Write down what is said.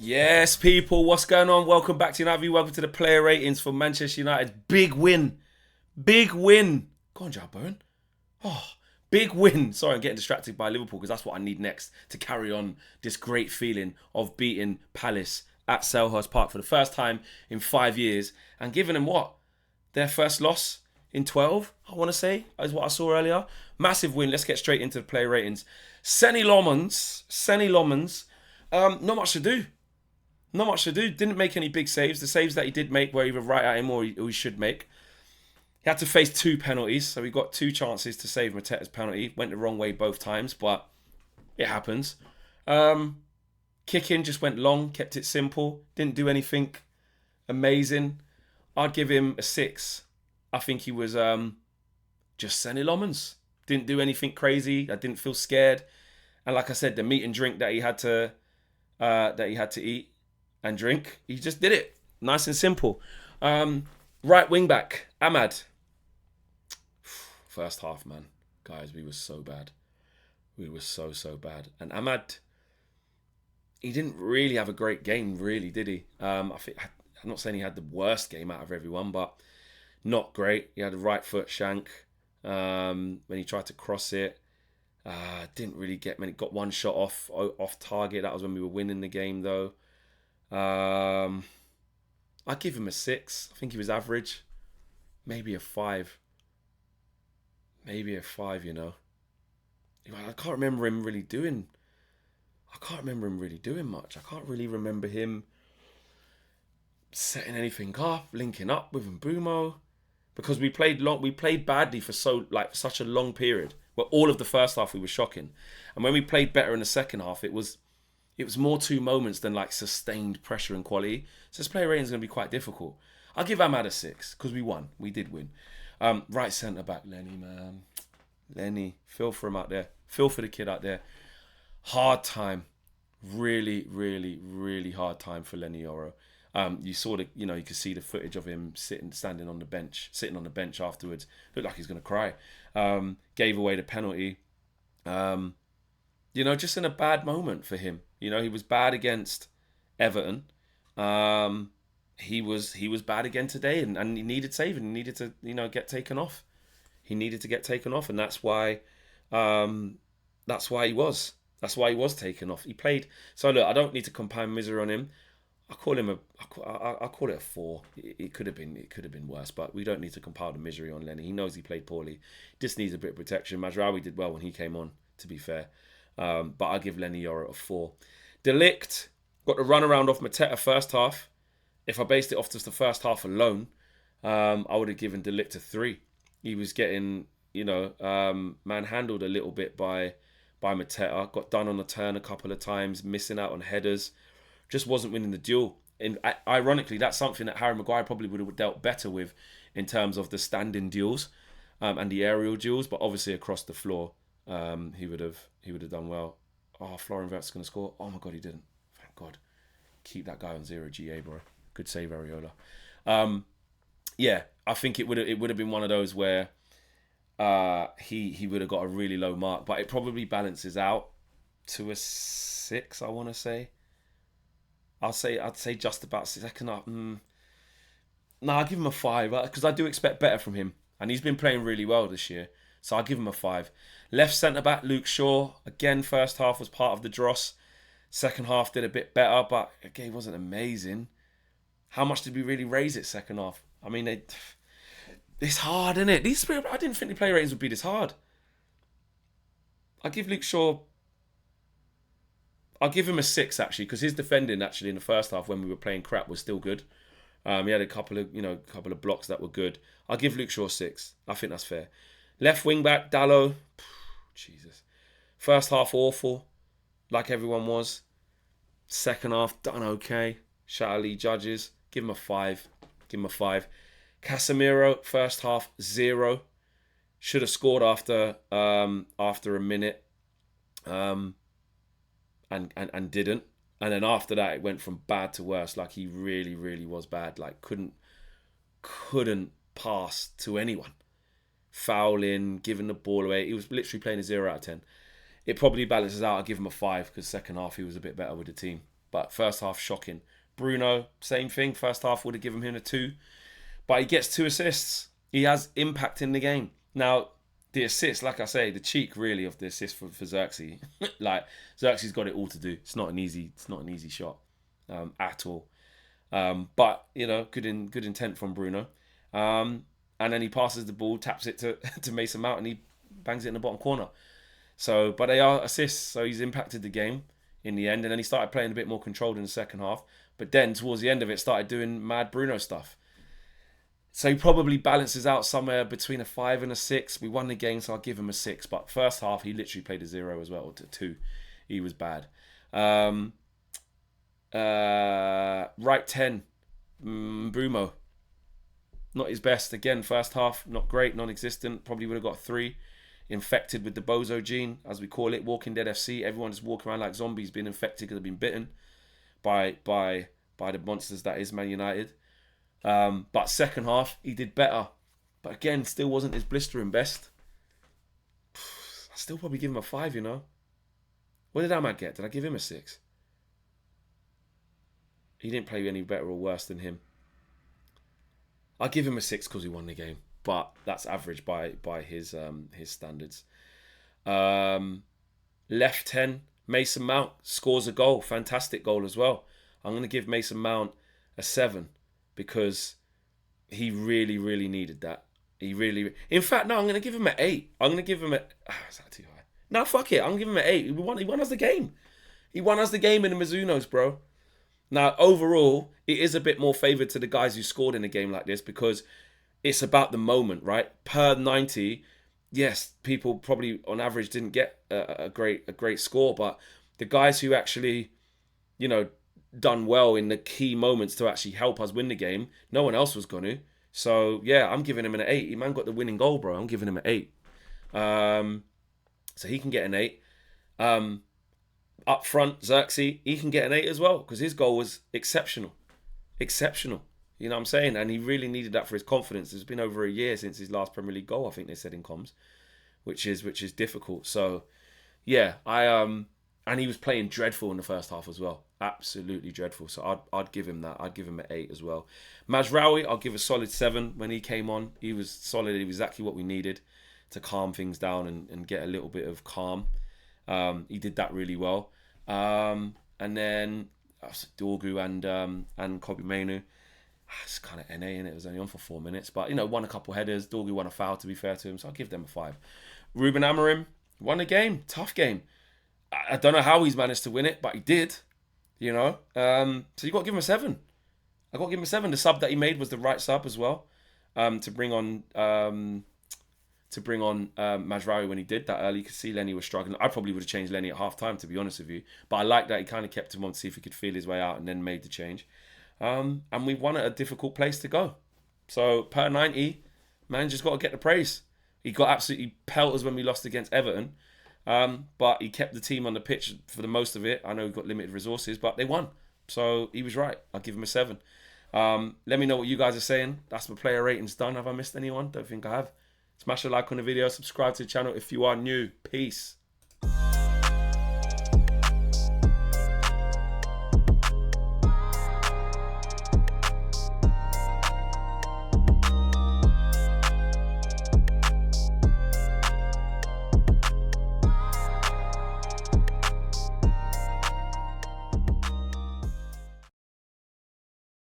Yes, people, what's going on? Welcome back to United. Welcome to the player ratings for Manchester United. Big win. Big win. Go on, Jawbone. Oh, big win. Sorry, I'm getting distracted by Liverpool because that's what I need next to carry on this great feeling of beating Palace at Selhurst Park for the first time in 5 years and giving them what? Their first loss in 12, I want to say, is what I saw earlier. Massive win. Let's get straight into the player ratings. Senny Lomans, not much to do. Not much to do. Didn't make any big saves. The saves that he did make were either right at him or he should make. He had to face 2 penalties, so he got 2 chances to save Mateta's penalty. Went the wrong way both times, but it happens. Kicking just went long, kept it simple. Didn't do anything amazing. I'd give him a 6. I think he was just Senny Lomans. Didn't do anything crazy. I didn't feel scared. And like I said, the meat and drink that he had to eat and drink, he just did it. Nice and simple. Right wing back, Ahmad. First half, man. Guys, we were so bad. We were so bad. And Ahmad, he didn't really have a great game, really, did he? I'm not saying he had the worst game out of everyone, but not great. He had a right foot shank when he tried to cross it. Didn't really get many. Got one shot off target. That was when we were winning the game, though. I'd give him a 6. I think he was average. Maybe a 5. Maybe a 5, you know. I can't remember him really doing much. I can't really remember him setting anything up, linking up with Mbumo. Because we played badly for such a long period. Where all of the first half we were shocking. And when we played better in the second half, it was more 2 moments than like sustained pressure and quality. So this player rating is going to be quite difficult. I'll give Ahmad a 6 because we won. We did win. Right centre back, Lenny, man. Lenny, feel for him out there. Feel for the kid out there. Hard time. Really, really, really hard time for Lenny Yoro. You saw you could see the footage of him sitting on the bench afterwards. Looked like he's going to cry. Gave away the penalty. Just in a bad moment for him. He was bad against Everton. He was bad again today, and he needed saving. He needed to, get taken off. He needed to get taken off, and that's why he was. That's why he was taken off. He played. So look, I don't need to compound misery on him. I call it a 4. It could have been worse, but we don't need to compile the misery on Lenny. He knows he played poorly. Just needs a bit of protection. Mazraoui did well when he came on, to be fair. But I'll give Lenny Yoro a 4. Delict got the runaround off Mateta first half. If I based it off just the first half alone, I would have given Delict a 3. He was getting, manhandled a little bit by Mateta. Got done on the turn a couple of times, missing out on headers. Just wasn't winning the duel. And ironically, that's something that Harry Maguire probably would have dealt better with in terms of the standing duels and the aerial duels. But obviously across the floor, he would have done well. Oh, Florian Wirtz's going to score. Oh my God, he didn't. Thank God. Keep that guy on 0 GA, bro. Good save, Areola. I think it would have been one of those where he would have got a really low mark, but it probably balances out to a 6. I want to say. I'd say just about second half. I'll give him a 5 because I do expect better from him, and he's been playing really well this year. So I'll give him a 5. Left centre back Luke Shaw, again first half was part of the dross. Second half did a bit better, but again he wasn't amazing. How much did we really raise it second half? I mean, it's hard, isn't it? I didn't think the play ratings would be this hard. I'll give Luke Shaw. I'll give him a 6 actually, because his defending actually in the first half when we were playing crap was still good. He had a couple of blocks that were good. I'll give Luke Shaw 6. I think that's fair. Left wing back Dalot. Jesus. First half awful, like everyone was. Second half done okay. Shout out Lee Judges. Give him a 5. Casemiro first half 0. Should have scored after a minute. And didn't. And then after that, it went from bad to worse. Like he really, really was bad. Like couldn't pass to anyone. Fouling, giving the ball away. He was literally playing a 0 out of 10. It probably balances out. I'll give him a 5 because second half he was a bit better with the team. But first half, shocking. Bruno, same thing. First half would have given him a 2. But he gets 2 assists. He has impact in the game. Now, the assist, like I say, the cheek really of the assist for Zirkzee. Like, Zirkzee's got it all to do. It's not an easy shot at all. But, you know, good intent from Bruno. And then he passes the ball, taps it to Mason Mount, and he bangs it in the bottom corner. So, but they are assists, so he's impacted the game in the end. And then he started playing a bit more controlled in the second half. But then, towards the end of it, started doing mad Bruno stuff. So he probably balances out somewhere between a 5 and a 6. We won the game, so I'll give him a 6. But first half, he literally played a 0 as well, or 2. He was bad. Right 10, Brumo. Not his best. Again, first half, not great, non-existent. Probably would have got 3. Infected with the bozo gene, as we call it, Walking Dead FC. Everyone just walking around like zombies, being infected because they've been bitten by the monsters that is Man United. But second half, he did better. But again, still wasn't his blistering best. I still probably give him a 5, you know. What did Ahmad get? Did I give him a 6? He didn't play any better or worse than him. I'll give him a 6 because he won the game. But that's average by his standards. Left 10, Mason Mount scores a goal. Fantastic goal as well. I'm going to give Mason Mount a 7 because he really, really needed that. In fact, no, I'm going to give him an 8. I'm going to give him a... is that too high? No, fuck it. I'm going to give him an 8. He won us the game. He won us the game in the Mizunos, bro. Now, overall, it is a bit more favoured to the guys who scored in a game like this because it's about the moment, right? Per 90, yes, people probably on average didn't get a great score, but the guys who actually, you know, done well in the key moments to actually help us win the game, no one else was going to. So, yeah, I'm giving him an 8. He man got the winning goal, bro. I'm giving him an 8. So he can get an 8. Up front, Zirkzee, he can get an 8 as well because his goal was exceptional. Exceptional. You know what I'm saying? And he really needed that for his confidence. It's been over a year since his last Premier League goal, I think they said in comms, which is difficult. So, yeah, and he was playing dreadful in the first half as well. Absolutely dreadful. So I'd give him that. I'd give him an 8 as well. Mazraoui, I'll give a solid 7 when he came on. He was solid. He was exactly what we needed to calm things down and get a little bit of calm. He did that really well. And then Dorgu and Kobe Mainu. It's kind of NA, and it was only on for 4 minutes. But, you know, won a couple headers. Dorgu won a foul, to be fair to him. So I'll give them a 5. Ruben Amorim won a game. Tough game. I don't know how he's managed to win it, but he did. You know? So you got to give him a 7. I got to give him a 7. The sub that he made was the right sub as well. To bring on Mazraoui when he did that early. You could see Lenny was struggling. I probably would have changed Lenny at half time, to be honest with you. But I like that he kind of kept him on to see if he could feel his way out and then made the change. And we won at a difficult place to go. So per 90, man just got to get the praise. He got absolutely pelters when we lost against Everton. But he kept the team on the pitch for the most of it. I know we've got limited resources, but they won. So he was right. I'll give him a 7. Let me know what you guys are saying. That's my player ratings done. Have I missed anyone? Don't think I have. Smash a like on the video. Subscribe to the channel if you are new. Peace.